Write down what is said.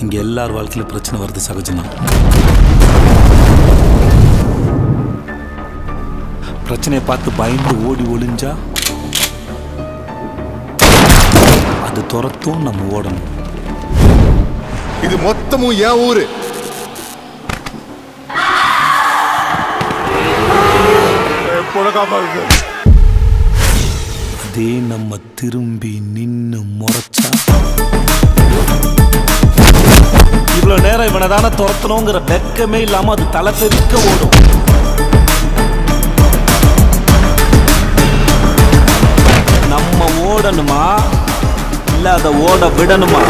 இங்க எல்லார் வாழ்க்கையில பிரச்சனை வருது சகஜம்தான். பிரச்சனையை பார்த்து பயந்து ஓடி ஒளிஞ்சா அது துரத்தும், நம்ம ஓடணும். இது மொத்தமும் என் ஊரு. அதே நம்ம திரும்பி நின்னு முறைச்சா இவ்வளவு நேரம் இவனை தானே துரத்தணுங்கிற வெக்கமே இல்லாம அது தலை தெறிக்க ஓடும். நம்ம ஓடணுமா இல்ல அதை ஓட விடணுமா?